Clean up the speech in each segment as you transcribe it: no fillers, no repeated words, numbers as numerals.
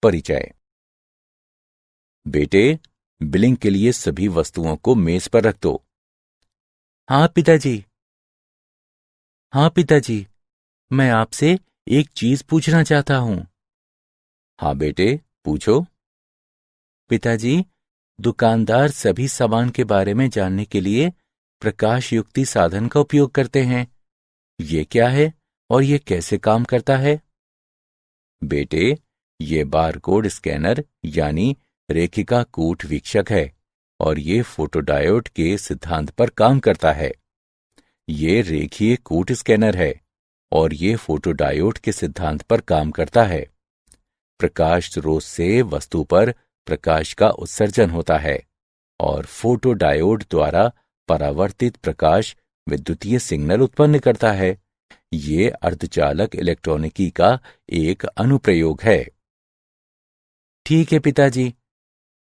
परिचय। बेटे, बिलिंग के लिए सभी वस्तुओं को मेज पर रख दो। हाँ पिताजी। हाँ पिताजी, मैं आपसे एक चीज पूछना चाहता हूँ। हाँ बेटे, पूछो। पिताजी, दुकानदार सभी सामान के बारे में जानने के लिए प्रकाश युक्ति साधन का उपयोग करते हैं। ये क्या है और ये कैसे काम करता है? बेटे, ये बारकोड स्कैनर यानी रेखिका कूट वीक्षक है और ये फोटोडायोड के सिद्धांत पर काम करता है। ये रेखीय कूट स्कैनर है और ये फोटोडायोड के सिद्धांत पर काम करता है। प्रकाश स्रोत से वस्तु पर प्रकाश का उत्सर्जन होता है और फोटोडायोड द्वारा परावर्तित प्रकाश विद्युतीय सिग्नल उत्पन्न करता है। ये अर्धचालक इलेक्ट्रॉनिकी का एक अनुप्रयोग है। ठीक है पिताजी,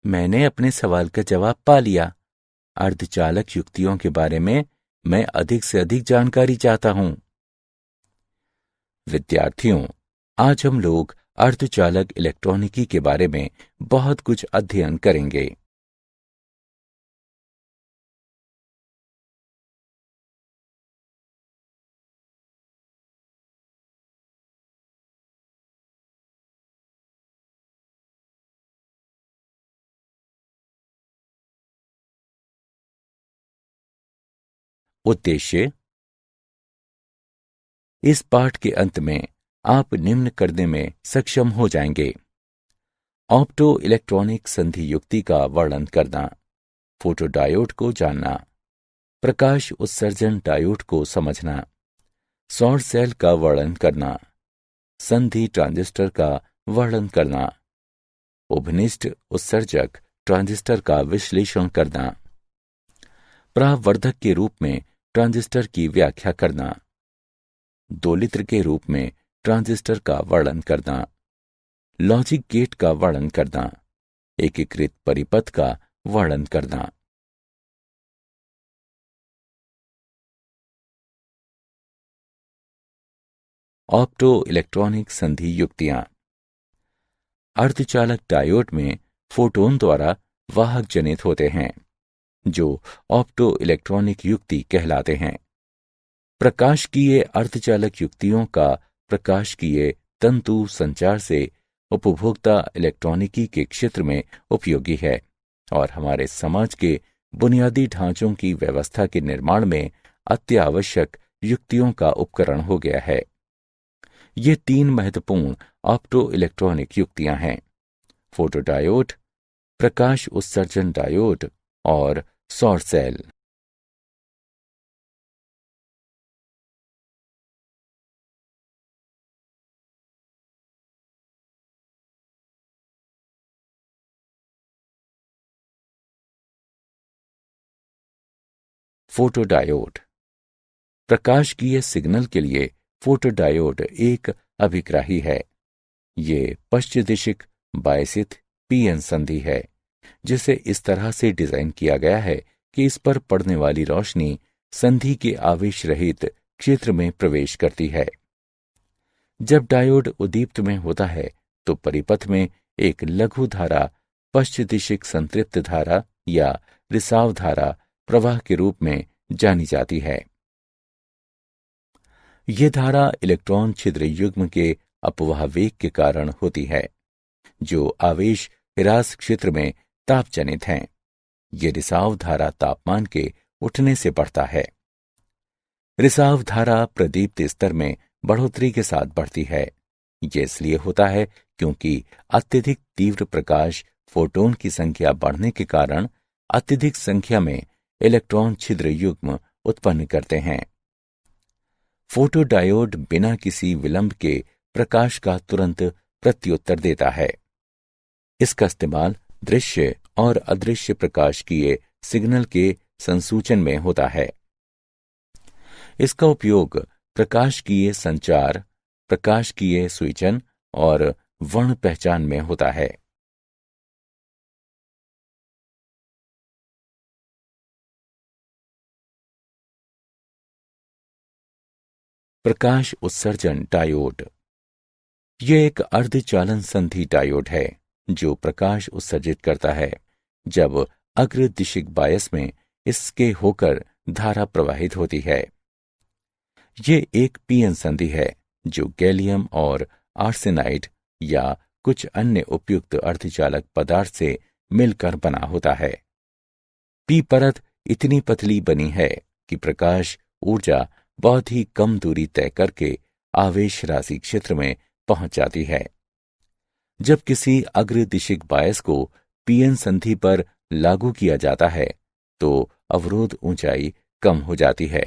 मैंने अपने सवाल का जवाब पा लिया। अर्धचालक युक्तियों के बारे में मैं अधिक से अधिक जानकारी चाहता हूँ। विद्यार्थियों, आज हम लोग अर्धचालक इलेक्ट्रॉनिकी के बारे में बहुत कुछ अध्ययन करेंगे। उद्देश्य। इस पाठ के अंत में आप निम्न करने में सक्षम हो जाएंगे: ऑप्टो इलेक्ट्रॉनिक संधि युक्ति का वर्णन करना, फोटोडायोड को जानना, प्रकाश उत्सर्जन डायोड को समझना, सौर सेल का वर्णन करना, संधि ट्रांजिस्टर का वर्णन करना, उभनिष्ठ उत्सर्जक ट्रांजिस्टर का विश्लेषण करना, परावर्धक के रूप में ट्रांजिस्टर की व्याख्या करना, दोलित्र के रूप में ट्रांजिस्टर का वर्णन करना, लॉजिक गेट का वर्णन करना, एकीकृत परिपथ का वर्णन करना। ऑप्टो इलेक्ट्रॉनिक संधि युक्तियां। अर्धचालक डायोड में फोटोन द्वारा वाहक जनित होते हैं जो ऑप्टो इलेक्ट्रॉनिक युक्ति कहलाते हैं। प्रकाशकीय अर्धचालक युक्तियों का प्रकाशकीय तंतु संचार से उपभोक्ता इलेक्ट्रॉनिकी के क्षेत्र में उपयोगी है और हमारे समाज के बुनियादी ढांचों की व्यवस्था के निर्माण में अत्यावश्यक युक्तियों का उपकरण हो गया है। ये तीन महत्वपूर्ण ऑप्टो इलेक्ट्रॉनिक युक्तियां हैं: फोटोडायोड, प्रकाश उत्सर्जन डायोड और सौर सेल। फोटोडायोड। प्रकाशकीय सिग्नल के लिए फोटोडायोड एक अभिग्राही है। ये पश्चदिशिक बायसित पीएन संधि है जिसे इस तरह से डिजाइन किया गया है कि इस पर पड़ने वाली रोशनी संधि के आवेश रहित क्षेत्र में प्रवेश करती है। जब डायोड उद्दीप्त में होता है तो परिपथ में एक लघु धारा पश्चदिशिक संतृप्त धारा या रिसाव धारा प्रवाह के रूप में जानी जाती है। यह धारा इलेक्ट्रॉन छिद्र युग्म के अपवाह वेग के कारण होती है जो आवेश ह्रास क्षेत्र में तापजनित हैं। ये रिसाव धारा तापमान के उठने से बढ़ता है। रिसाव धारा प्रदीप्त स्तर में बढ़ोतरी के साथ बढ़ती है। यह इसलिए होता है क्योंकि अत्यधिक तीव्र प्रकाश फोटोन की संख्या बढ़ने के कारण अत्यधिक संख्या में इलेक्ट्रॉन छिद्र युग्म उत्पन्न करते हैं। फोटोडायोड बिना किसी विलंब के प्रकाश का तुरंत प्रत्युत्तर देता है। इसका इस्तेमाल दृश्य और अदृश्य प्रकाशकीय सिग्नल के संसूचन में होता है। इसका उपयोग प्रकाशकीय संचार, प्रकाशकीय स्विचन और वर्ण पहचान में होता है। प्रकाश उत्सर्जन डायोड। यह एक अर्धचालन संधि डायोड है जो प्रकाश उत्सर्जित करता है जब अग्रदिशिक बायस में इसके होकर धारा प्रवाहित होती है। ये एक पीएन संधि है जो गैलियम और आर्सेनाइड या कुछ अन्य उपयुक्त अर्धचालक पदार्थ से मिलकर बना होता है। पी परत इतनी पतली बनी है कि प्रकाश ऊर्जा बहुत ही कम दूरी तय करके आवेश राशि क्षेत्र में पहुंच जाती है। जब किसी अग्रदिशिक बायस को पीएन संधि पर लागू किया जाता है तो अवरोध ऊंचाई कम हो जाती है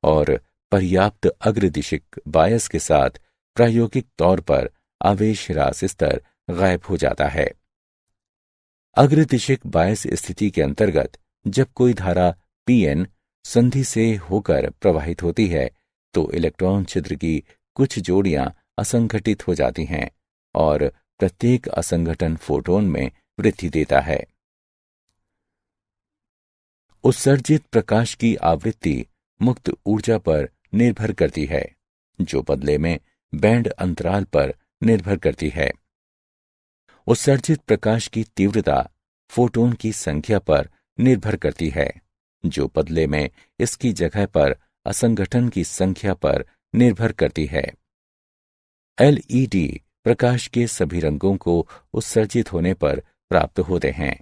और पर्याप्त अग्रदिशिक बायस के साथ प्रायोगिक तौर पर आवेश ह्रास स्तर गायब हो जाता है। अग्रदिशिक बायस स्थिति के अंतर्गत जब कोई धारा पीएन संधि से होकर प्रवाहित होती है तो इलेक्ट्रॉन छिद्र की कुछ जोड़ियां असंगठित हो जाती हैं और प्रत्येक असंगठन फोटोन में वृद्धि देता है। उत्सर्जित प्रकाश की आवृत्ति मुक्त ऊर्जा पर निर्भर करती है जो बदले में बैंड अंतराल पर निर्भर करती है। उत्सर्जित प्रकाश की तीव्रता फोटोन की संख्या पर निर्भर करती है जो बदले में इसकी जगह पर असंगठन की संख्या पर निर्भर करती है। एलईडी प्रकाश के सभी रंगों को उत्सर्जित होने पर प्राप्त होते हैं।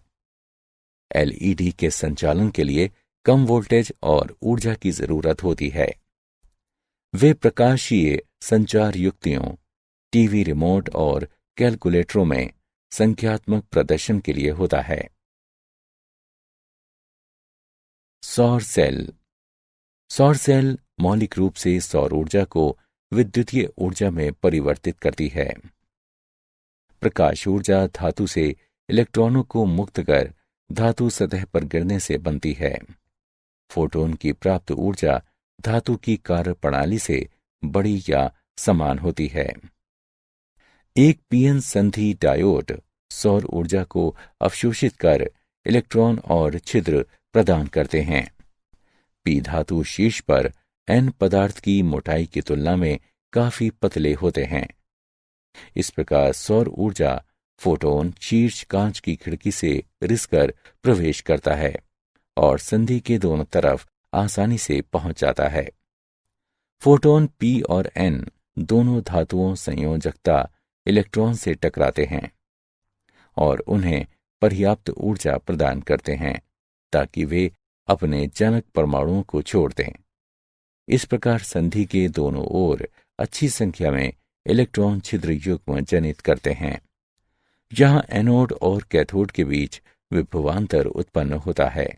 एलईडी के संचालन के लिए कम वोल्टेज और ऊर्जा की जरूरत होती है। वे प्रकाशीय संचार युक्तियों, टीवी रिमोट और कैलकुलेटरों में संख्यात्मक प्रदर्शन के लिए होता है। सौर सेल। सौर सेल मौलिक रूप से सौर ऊर्जा को विद्युतीय ऊर्जा में परिवर्तित करती है। प्रकाश ऊर्जा धातु से इलेक्ट्रॉनों को मुक्त कर धातु सतह पर गिरने से बनती है। फोटोन की प्राप्त ऊर्जा धातु की कार्य प्रणाली से बड़ी या समान होती है। एक पीएन संधि डायोड सौर ऊर्जा को अवशोषित कर इलेक्ट्रॉन और छिद्र प्रदान करते हैं। पी धातु शीर्ष पर एन पदार्थ की मोटाई की तुलना में काफी पतले होते हैं। इस प्रकार सौर ऊर्जा फोटोन शीर्ष कांच की खिड़की से रिसकर प्रवेश करता है और संधि के दोनों तरफ आसानी से पहुंच जाता है। फोटोन पी और एन दोनों धातुओं संयोजकता इलेक्ट्रॉन से टकराते हैं और उन्हें पर्याप्त ऊर्जा प्रदान करते हैं ताकि वे अपने जनक परमाणुओं को छोड़ दें। इस प्रकार संधि के दोनों ओर अच्छी संख्या में इलेक्ट्रॉन छिद्र युग्म जनित करते हैं। यहां एनोड और कैथोड के बीच विभवांतर उत्पन्न होता है।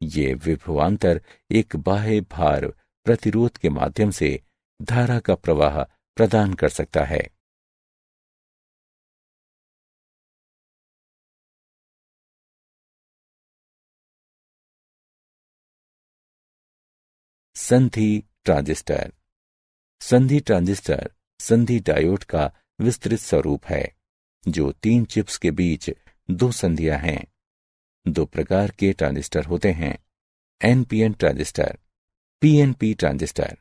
ये विभवांतर एक बाह्य भार प्रतिरोध के माध्यम से धारा का प्रवाह प्रदान कर सकता है। संधि ट्रांजिस्टर। संधि ट्रांजिस्टर संधि डायोड का विस्तृत स्वरूप है जो 3 चिप्स के बीच 2 संधियां हैं। 2 प्रकार के ट्रांजिस्टर होते हैं, NPN transistor, PNP transistor.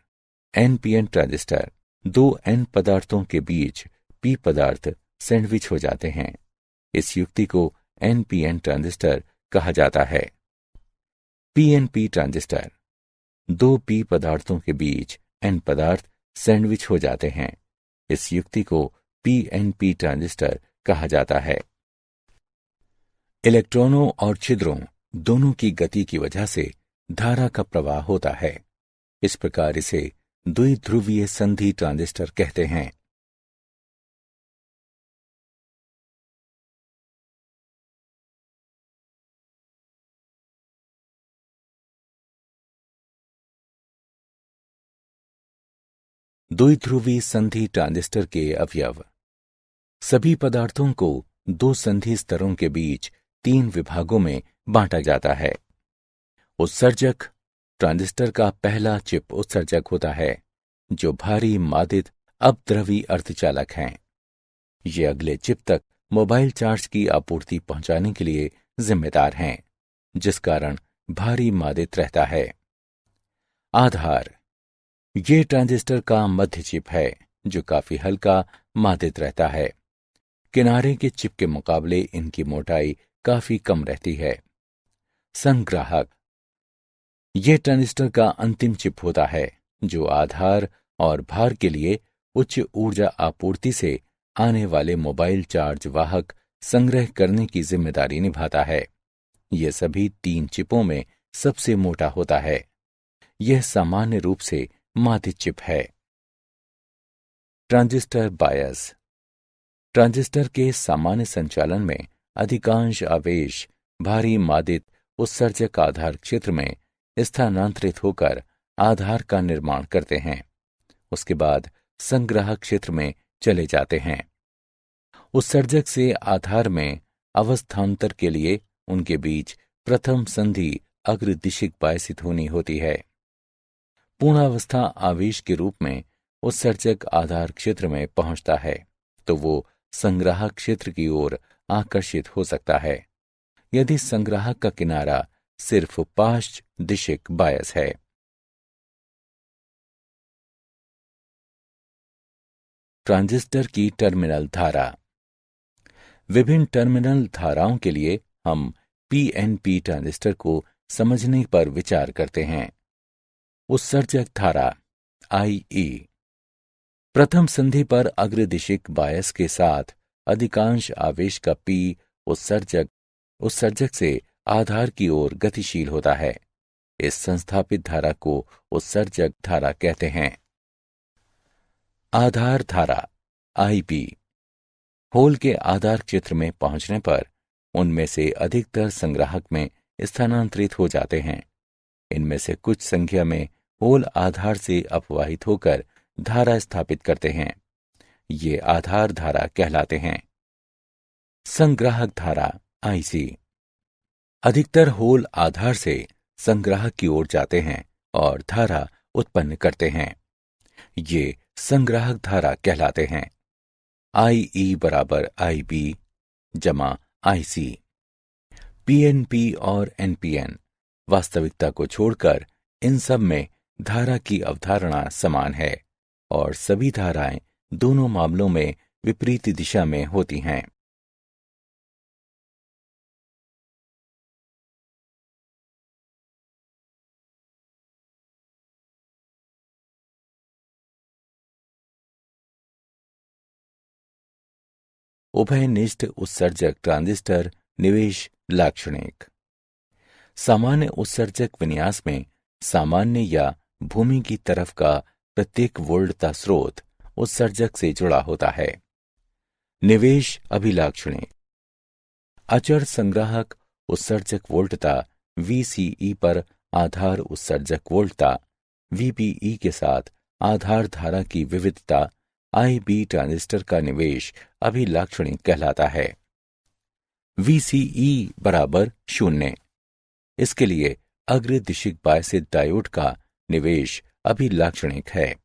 NPN transistor 2 N पदार्थों के बीच पी पदार्थ सैंडविच हो जाते हैं। इस युक्ति को एनपीएन ट्रांजिस्टर कहा जाता है। पीएनपी ट्रांजिस्टर 2 पी पदार्थों के बीच एन पदार्थ सैंडविच हो जाते हैं। इस युक्ति को पीएनपी ट्रांजिस्टर कहा जाता है। इलेक्ट्रॉनों और छिद्रों दोनों की गति की वजह से धारा का प्रवाह होता है। इस प्रकार इसे द्विध्रुवीय संधि ट्रांजिस्टर कहते हैं। द्विध्रुवी संधि ट्रांजिस्टर के अवयव। सभी पदार्थों को 2 संधि स्तरों के बीच 3 विभागों में बांटा जाता है। उत्सर्जक। ट्रांजिस्टर का पहला चिप उत्सर्जक होता है जो भारी मादित अपद्रवी अर्धचालक हैं। ये अगले चिप तक मोबाइल चार्ज की आपूर्ति पहुंचाने के लिए जिम्मेदार हैं, जिस कारण भारी मादित रहता है। आधार। ये ट्रांजिस्टर का मध्य चिप है जो काफी हल्का मादित रहता है। किनारे के चिप के मुकाबले इनकी मोटाई काफी कम रहती है। संग्राहक, यह ट्रांजिस्टर का अंतिम चिप होता है जो आधार और भार के लिए उच्च ऊर्जा आपूर्ति से आने वाले मोबाइल चार्ज वाहक संग्रह करने की जिम्मेदारी निभाता है। यह सभी 3 चिपों में सबसे मोटा होता है। यह सामान्य रूप से मादित चिप है। ट्रांजिस्टर बायस, ट्रांजिस्टर के सामान्य संचालन में अधिकांश आवेश भारी मादित उत्सर्जक आधार क्षेत्र में स्थानांतरित होकर आधार का निर्माण करते हैं। उसके बाद संग्राहक क्षेत्र में चले जाते हैं। उत्सर्जक से आधार में अवस्थांतर के लिए उनके बीच प्रथम संधि अग्रदिशिक बायसित होनी होती है। पूर्णावस्था आवेश के रूप में उत्सर्जक आधार क्षेत्र में पहुंचता है तो वो संग्राहक क्षेत्र की ओर आकर्षित हो सकता है यदि संग्राहक का किनारा सिर्फ पाश्च दिशिक बायस है। ट्रांजिस्टर की टर्मिनल धारा, विभिन्न टर्मिनल धाराओं के लिए हम पीएनपी ट्रांजिस्टर को समझने पर विचार करते हैं। उत्सर्जक धारा IE, प्रथम संधि पर अग्रदिशिक बायस के साथ अधिकांश आवेश का P उत्सर्जक से आधार की ओर गतिशील होता है। इस संस्थापित धारा को उत्सर्जक धारा कहते हैं। आधार धारा IB, होल के आधार क्षेत्र में पहुंचने पर उनमें से अधिकतर संग्राहक में स्थानांतरित हो जाते हैं। इनमें से कुछ संख्या में होल आधार से अपवाहित होकर धारा स्थापित करते हैं। ये आधार धारा कहलाते हैं। संग्राहक धारा IC, अधिकतर होल आधार से संग्राहक की ओर जाते हैं और धारा उत्पन्न करते हैं। ये संग्राहक धारा कहलाते हैं। IE बराबर IB जमा IC। PNP और NPN, वास्तविकता को छोड़कर इन सब में धारा की अवधारणा समान है और सभी धाराएं दोनों मामलों में विपरीत दिशा में होती हैं। उभयनिष्ठ उत्सर्जक ट्रांजिस्टर निवेश लाक्षणिक, सामान्य उत्सर्जक विन्यास में सामान्य या भूमि की तरफ का प्रत्येक वोल्टता स्रोत उत्सर्जक से जुड़ा होता है। निवेश अभिलाक्षणिक, अचर संग्राहक उत्सर्जक वोल्टता VCE पर आधार उत्सर्जक वोल्टता VBE के साथ आधार धारा की विविधता IB ट्रांजिस्टर का निवेश अभिलाक्षणिक कहलाता है। VCE बराबर 0, इसके लिए अग्रदिशिक बायसित डायोड का निवेश अभिलाक्षणिक है।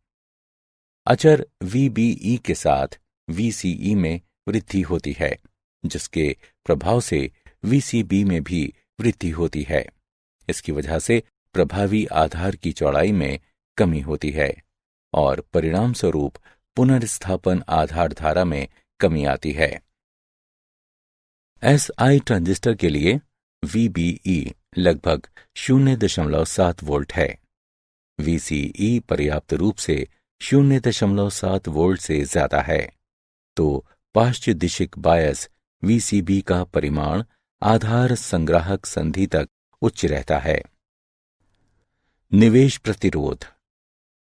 अचर VBE के साथ VCE में वृद्धि होती है जिसके प्रभाव से VCB में भी वृद्धि होती है। इसकी वजह से प्रभावी आधार की चौड़ाई में कमी होती है और परिणाम स्वरूप पुनर्स्थापन आधार धारा में कमी आती है। SI ट्रांजिस्टर के लिए VBE लगभग 0.7 वोल्ट है। VCE पर्याप्त रूप से 0.7 वोल्ट से ज्यादा है तो पाश्चात्य दिशिक बायस VCB का परिमाण आधार संग्राहक संधि तक उच्च रहता है। निवेश प्रतिरोध,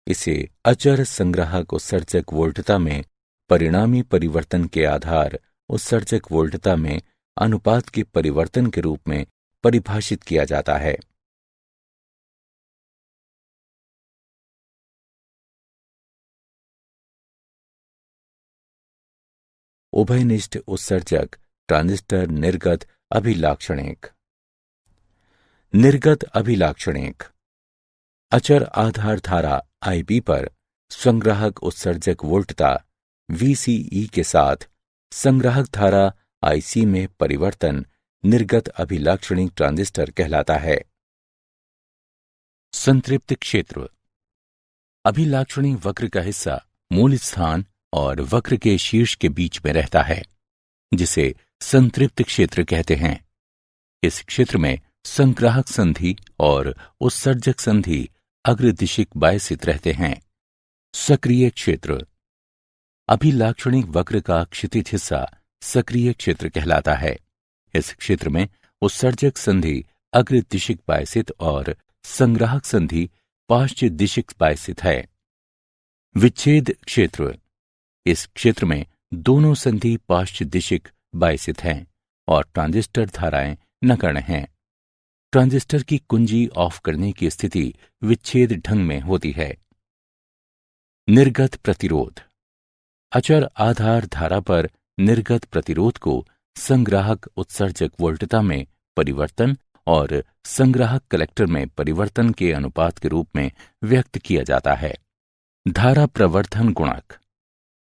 इसे अचर संग्राहक उत्सर्जक वोल्टता में परिणामी परिवर्तन के आधार उत्सर्जक वोल्टता में अनुपात के परिवर्तन के रूप में परिभाषित किया जाता है। उभयनिष्ठ उत्सर्जक ट्रांजिस्टर निर्गत अभिलाक्षणिक, निर्गत अभिलाक्षणिक, अचर आधार धारा IB पर संग्राहक उत्सर्जक वोल्टता VCE के साथ संग्राहक धारा IC में परिवर्तन निर्गत अभिलाक्षणिक ट्रांजिस्टर कहलाता है। संतृप्त क्षेत्र, अभिलाक्षणिक वक्र का हिस्सा मूल स्थान और वक्र के शीर्ष के बीच में रहता है, जिसे संतृप्त क्षेत्र कहते हैं। इस क्षेत्र में संग्राहक संधि और उत्सर्जक संधि अग्रदिशिक बायसित रहते हैं। सक्रिय क्षेत्र। अभिलाक्षणिक वक्र का क्षितिज हिस्सा सक्रिय क्षेत्र कहलाता है। इस क्षेत्र में उत्सर्जक संधि अग्रदिशिक बायसित और संग्राहक संधि पाश्च दिशिक बायसित है। विच्छेद क्षेत्र। इस क्षेत्र में दोनों संधि पाश्च दिशिक बायसित हैं और ट्रांजिस्टर धाराएं नगण्य हैं। ट्रांजिस्टर की कुंजी ऑफ करने की स्थिति विच्छेद ढंग में होती है। निर्गत प्रतिरोध। अचर आधार धारा पर निर्गत प्रतिरोध को संग्राहक उत्सर्जक वोल्टता में परिवर्तन और संग्राहक कलेक्टर में परिवर्तन के अनुपात के रूप में व्यक्त किया जाता है। धारा प्रवर्धन गुणक।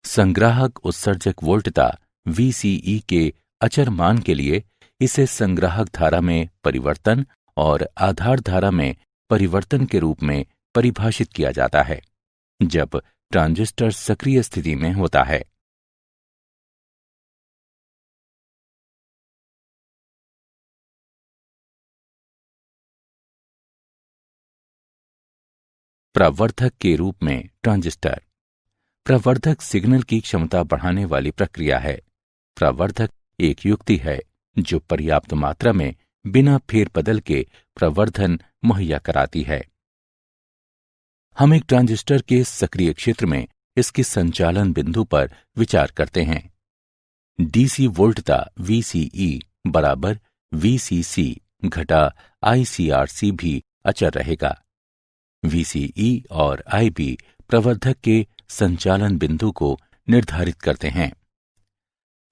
संग्राहक उत्सर्जक वोल्टता VCE के अचर मान के लिए इसे संग्राहक धारा में परिवर्तन और आधार धारा में परिवर्तन के रूप में परिभाषित किया जाता है जब ट्रांजिस्टर सक्रिय स्थिति में होता है। प्रवर्धक के रूप में ट्रांजिस्टर। प्रवर्धक सिग्नल की क्षमता बढ़ाने वाली प्रक्रिया है। प्रवर्धक एक युक्ति है जो पर्याप्त मात्रा में बिना फेरबदल के प्रवर्धन मुहैया कराती है। हम एक ट्रांजिस्टर के सक्रिय क्षेत्र में इसके संचालन बिंदु पर विचार करते हैं। डीसी वोल्टता VCE बराबर VCC घटा ICRC भी अचर रहेगा। VCE और IB प्रवर्धक के संचालन बिंदु को निर्धारित करते हैं।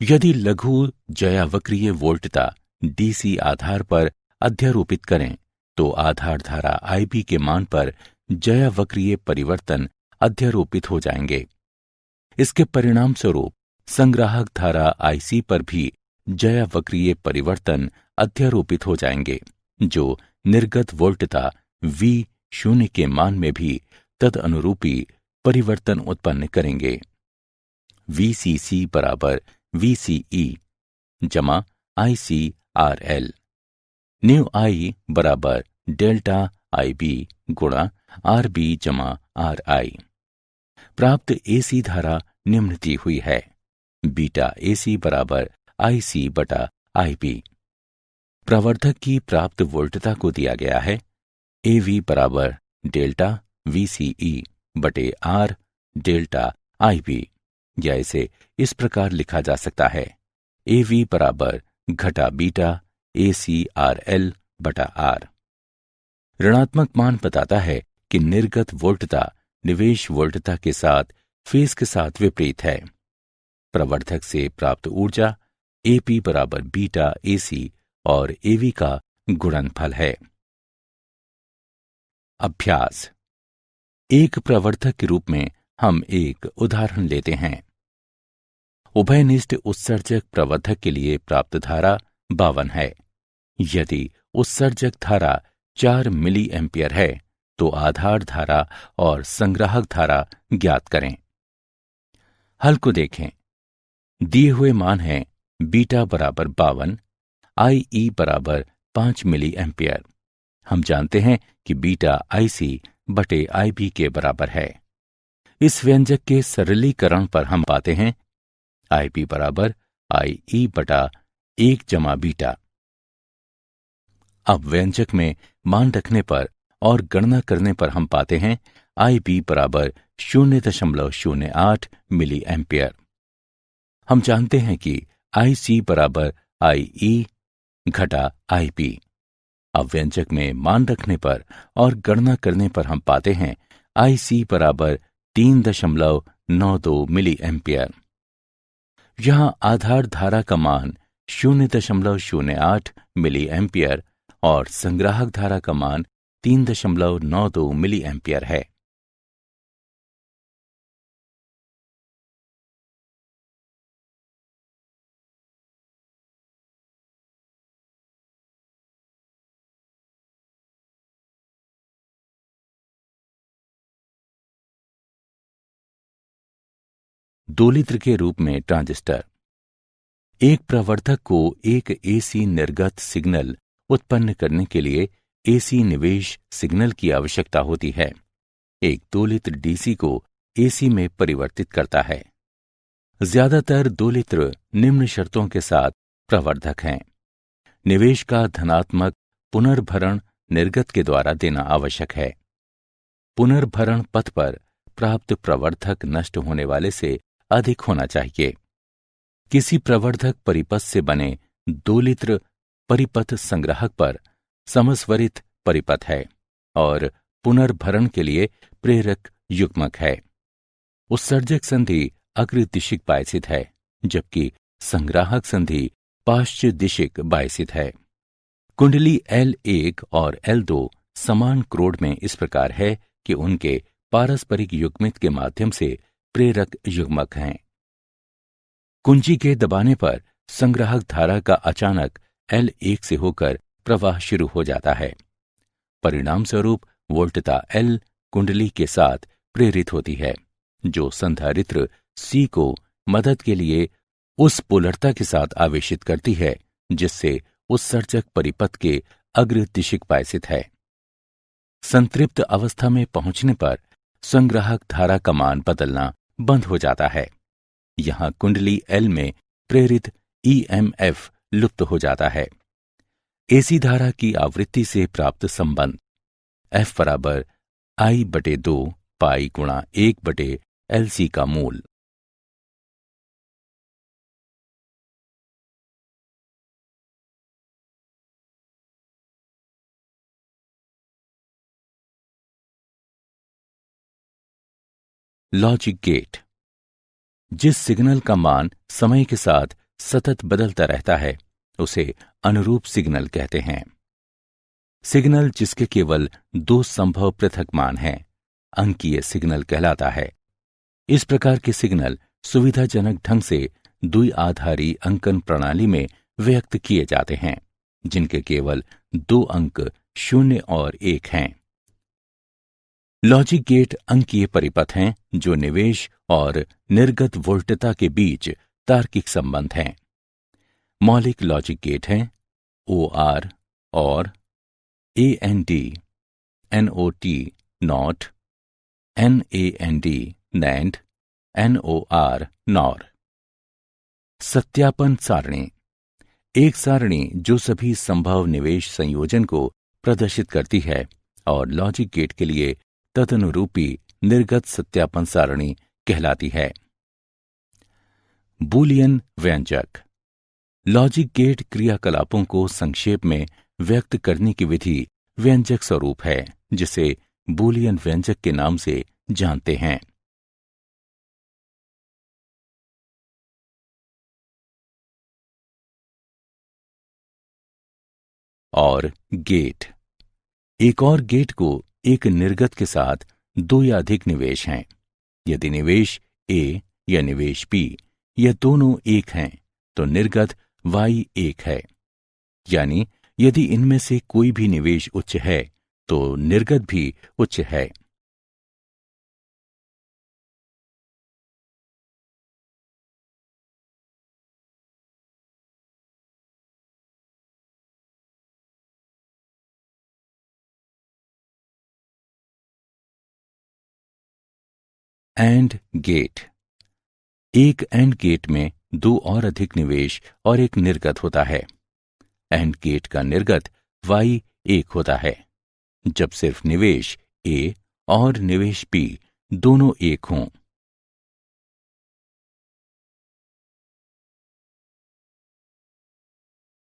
यदि लघु जयावक्रीय वोल्टता DC आधार पर अध्यारोपित करें तो आधार धारा IB के मान पर जयावक्रीय परिवर्तन अध्यारोपित हो जाएंगे। इसके परिणाम स्वरूप संग्राहक धारा IC पर भी जयावक्रीय परिवर्तन अध्यारोपित हो जाएंगे, जो निर्गत वोल्टता V0 के मान में भी तदनुरूपी परिवर्तन उत्पन्न करेंगे। VCC बराबर VCE जमा ICRL। न्यू I बराबर डेल्टा IB गुणा RB जमा RI। प्राप्त AC धारा निम्न दी हुई है। बीटा AC बराबर IC बटा IB। प्रवर्धक की प्राप्त वोल्टता को दिया गया है। AV बराबर डेल्टा VCE बटे R डेल्टा IB, या इसे इस प्रकार लिखा जा सकता है। AV बराबर घटा बीटा ACRL बटा R। ऋणात्मक मान बताता है कि निर्गत वोल्टता निवेश वोल्टता के साथ फेज के साथ विपरीत है। प्रवर्धक से प्राप्त ऊर्जा AP बराबर बीटा AC और AV का गुणनफल है। अभ्यास। एक प्रवर्धक के रूप में हम एक उदाहरण लेते हैं। उभयनिष्ठ उत्सर्जक प्रवर्धक के लिए प्राप्त धारा 52 है। यदि उत्सर्जक धारा 4 मिली एम्पियर है तो आधार धारा और संग्राहक धारा ज्ञात करें। हल को देखें। दिए हुए मान हैं बीटा बराबर 52, IE बराबर 5 मिली एम्पियर। हम जानते हैं कि बीटा IC बटे IB के बराबर है। इस व्यंजक के सरलीकरण पर हम पाते हैं IB बराबर IE बटा 1 जमा बीटा। अब व्यंजक में मान रखने पर और गणना करने पर हम पाते हैं IB बराबर 0.08 मिली एम्पियर। हम जानते हैं कि IC बराबर IE घटा IB। अब व्यंजक में मान रखने पर और गणना करने पर हम पाते हैं IC बराबर 3.92 मिली एम्पियर। यहां आधार धारा का मान 0.08 मिली एम्पियर और संग्राहक धारा का मान 3.92 मिली एम्पियर है। दोलित्र के रूप में ट्रांजिस्टर। एक प्रवर्धक को एक एसी निर्गत सिग्नल उत्पन्न करने के लिए एसी निवेश सिग्नल की आवश्यकता होती है। एक दोलित्र डीसी को एसी में परिवर्तित करता है। ज्यादातर दोलित्र निम्न शर्तों के साथ प्रवर्धक हैं। निवेश का धनात्मक पुनर्भरण निर्गत के द्वारा देना आवश्यक है। पुनर्भरण पथ पर प्राप्त प्रवर्धक नष्ट होने वाले से अधिक होना चाहिए। किसी प्रवर्धक परिपथ से बने दोलित्र परिपथ संग्राहक पर समस्वरित परिपथ है और पुनर्भरण के लिए प्रेरक युग्मक है। उत्सर्जक संधि अग्रदिशिक बायसित है, जबकि संग्राहक संधि पाश्च दिशिक बायसित है। कुंडली L1 और L2 समान क्रोड में इस प्रकार है कि उनके पारस्परिक युग्मित के माध्यम से प्रेरक युग्मक हैं। कुंजी के दबाने पर संग्राहक धारा का अचानक L1 से होकर प्रवाह शुरू हो जाता है। परिणाम स्वरूप वोल्टता L कुंडली के साथ प्रेरित होती है, जो संधारित्र C को मदद के लिए उस पोलरता के साथ आवेशित करती है जिससे उत्सर्जक परिपथ के अग्रदिशिक बायसित है। संतृप्त अवस्था में पहुंचने पर संग्राहक धारा का मान बदलना बंद हो जाता है। यहां कुंडली L में प्रेरित EMF लुप्त हो जाता है। एसी धारा की आवृत्ति से प्राप्त संबंध F बराबर I/2 पाई गुणा 1/LC का मूल। Logic gate. जिस सिग्नल का मान समय के साथ सतत बदलता रहता है उसे अनुरूप सिग्नल कहते हैं। सिग्नल जिसके केवल दो संभव पृथक मान हैं अंकीय सिग्नल कहलाता है। इस प्रकार के सिग्नल सुविधाजनक ढंग से द्विआधारी अंकन प्रणाली में व्यक्त किए जाते हैं, जिनके केवल दो अंक 0 और 1 हैं। लॉजिक गेट अंकीय परिपथ हैं जो निवेश और निर्गत वोल्टता के बीच तार्किक संबंध हैं। मौलिक लॉजिक गेट हैं OR और AND, NOT NOT, NAND NAND, NOR NOR। सत्यापन सारणी। एक सारणी जो सभी संभव निवेश संयोजन को प्रदर्शित करती है और लॉजिक गेट के लिए तदनुरूपी निर्गत सत्यापन सारणी कहलाती है। बूलियन व्यंजक। लॉजिक गेट क्रियाकलापों को संक्षेप में व्यक्त करने की विधि व्यंजक स्वरूप है, जिसे बूलियन व्यंजक के नाम से जानते हैं। और गेट। एक और गेट को एक निर्गत के साथ दो या अधिक निवेश हैं। यदि निवेश A या निवेश B ये दोनों एक हैं तो निर्गत Y1 है, यानी यदि इनमें से कोई भी निवेश उच्च है तो निर्गत भी उच्च है। And gate. एक एंड गेट में दो और अधिक निवेश और एक निर्गत होता है। एंड गेट का निर्गत Y1 होता है जब सिर्फ निवेश A और निवेश B दोनों एक हों।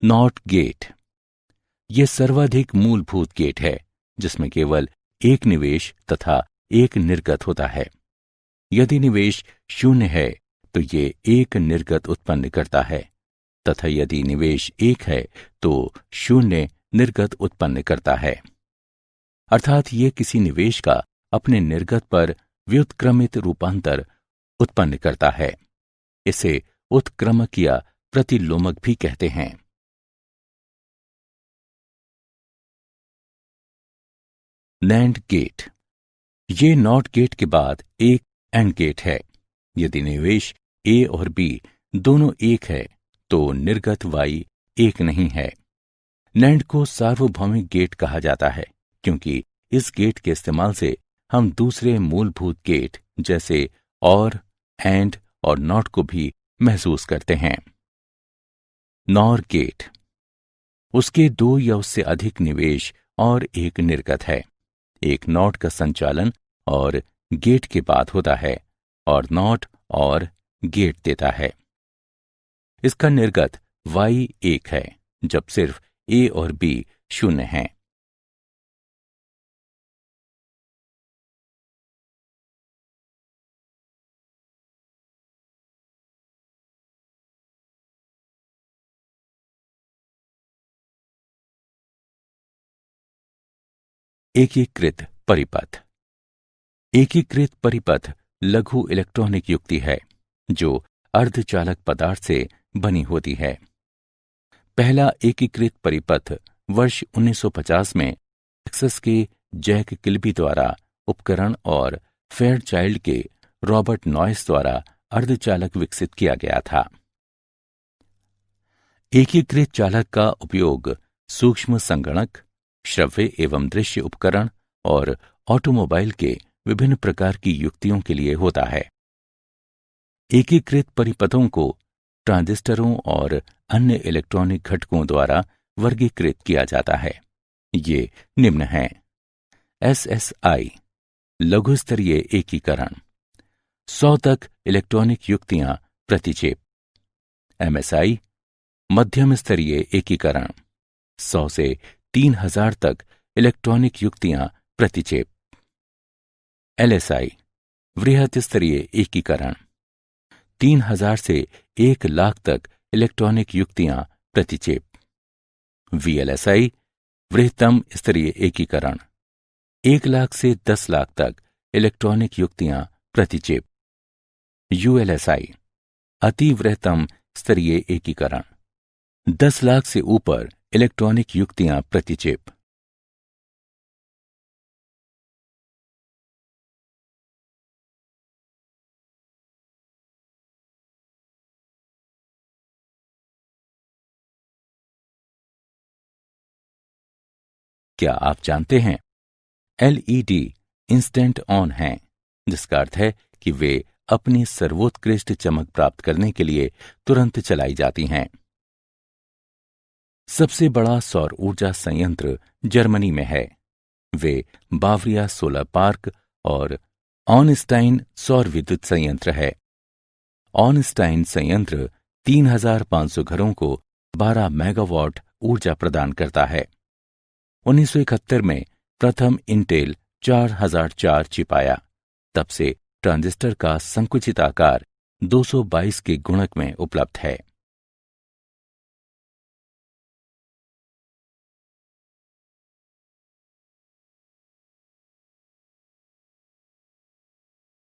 Not gate. यह सर्वाधिक मूलभूत गेट है जिसमें केवल एक निवेश तथा एक निर्गत होता है। यदि निवेश 0 है तो ये एक निर्गत उत्पन्न करता है तथा यदि निवेश 1 है तो 0 निर्गत उत्पन्न करता है। अर्थात ये किसी निवेश का अपने निर्गत पर व्युत्क्रमित रूपांतर उत्पन्न करता है। इसे उत्क्रमक या प्रतिलोमक भी कहते हैं। Nand gate. ये नॉट गेट के बाद एक एंड गेट है। यदि निवेश ए और बी दोनों एक है तो निर्गत वाई एक नहीं है। नैंड को सार्वभौमिक गेट कहा जाता है क्योंकि इस गेट के इस्तेमाल से हम दूसरे मूलभूत गेट जैसे और, एंड और नॉट को भी महसूस करते हैं। नॉर गेट, उसके दो या उससे अधिक निवेश और एक निर्गत है। एक नॉट का संचालन और गेट के बाद होता है और नॉट और गेट देता है। इसका निर्गत y एक है जब सिर्फ a और b शून्य हैं। एकीकृत परिपथ। एकीकृत परिपथ लघु इलेक्ट्रॉनिक युक्ति है जो अर्धचालक पदार्थ से बनी होती है। पहला एकीकृत परिपथ वर्ष 1950 में टेक्सास के जैक किल्बी द्वारा उपकरण और फेयरचाइल्ड के रॉबर्ट नॉइस द्वारा अर्धचालक विकसित किया गया था। एकीकृत चालक का उपयोग सूक्ष्म संगणक, श्रव्य एवं दृश्य उपकरण और ऑटोमोबाइल के विभिन्न प्रकार की युक्तियों के लिए होता है। एकीकृत परिपथों को ट्रांजिस्टरों और अन्य इलेक्ट्रॉनिक घटकों द्वारा वर्गीकृत किया जाता है। ये निम्न हैं: SSI लघु स्तरीय एकीकरण, 100 तक इलेक्ट्रॉनिक युक्तियां प्रति चिप। MSI मध्यम स्तरीय एकीकरण, 100 से 3000 तक इलेक्ट्रॉनिक युक्तियां प्रति चिप। LSI वृहत स्तरीय एकीकरण, 3000 से 1,00,000 तक इलेक्ट्रॉनिक युक्तियां प्रति चिप। VLSI वृहत्तम स्तरीय एकीकरण, 1,00,000 से 10,00,000 तक इलेक्ट्रॉनिक युक्तियां प्रति चिप। ULSI अति वृहत्तम स्तरीय एकीकरण, 10,00,000 से ऊपर इलेक्ट्रॉनिक युक्तियां प्रति चिप। क्या आप जानते हैं LED इंस्टेंट ऑन हैं, जिसका अर्थ है कि वे अपनी सर्वोत्कृष्ट चमक प्राप्त करने के लिए तुरंत चलाई जाती हैं। सबसे बड़ा सौर ऊर्जा संयंत्र जर्मनी में है। वे बावरिया सोलर पार्क और ऑनस्टाइन सौर विद्युत संयंत्र है। ऑनस्टाइन संयंत्र 3,500 घरों को 12 मेगावाट ऊर्जा प्रदान करता है। 1971 में प्रथम इंटेल 4004 चिप आया। तब से ट्रांजिस्टर का संकुचित आकार 222 के गुणक में उपलब्ध है।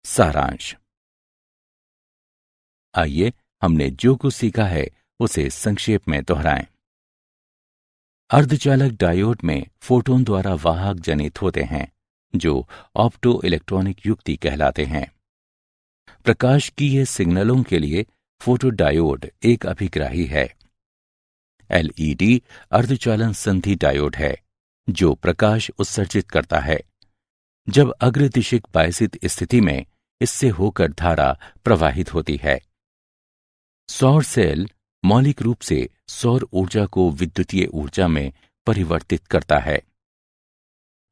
सारांश। आइए हमने जो कुछ सीखा है उसे संक्षेप में दोहराएं। अर्धचालक डायोड में फोटोन द्वारा वाहक जनित होते हैं जो ऑप्टो इलेक्ट्रॉनिक युक्ति कहलाते हैं। प्रकाश की ये सिग्नलों के लिए फोटोडायोड एक अभिग्राही है। LED अर्धचालन संधि डायोड है जो प्रकाश उत्सर्जित करता है। जब अग्रदिशिक बायसित स्थिति में इससे होकर धारा प्रवाहित होती है। सौर सेल मौलिक रूप से सौर ऊर्जा को विद्युतीय ऊर्जा में परिवर्तित करता है।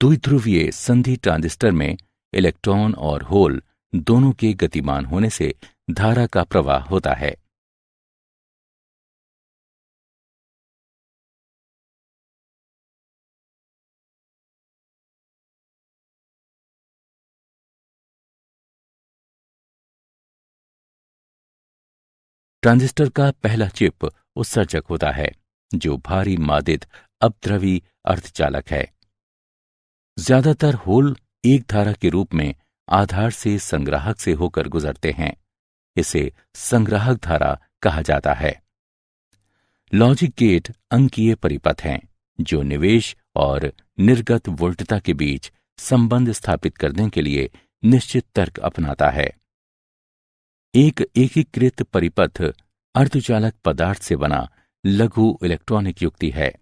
द्विध्रुवीय संधि ट्रांजिस्टर में इलेक्ट्रॉन और होल दोनों के गतिमान होने से धारा का प्रवाह होता है। ट्रांजिस्टर का पहला चिप उत्सर्जक होता है जो भारी मादित अपद्रवी अर्धचालक है। ज्यादातर होल एक धारा के रूप में आधार से संग्राहक से होकर गुजरते हैं। इसे संग्राहक धारा कहा जाता है। लॉजिक गेट अंकीय परिपथ हैं जो निवेश और निर्गत वोल्टता के बीच संबंध स्थापित करने के लिए निश्चित तर्क अपनाता है। एक एकीकृत परिपथ अर्धचालक पदार्थ से बना लघु इलेक्ट्रॉनिक युक्ति है।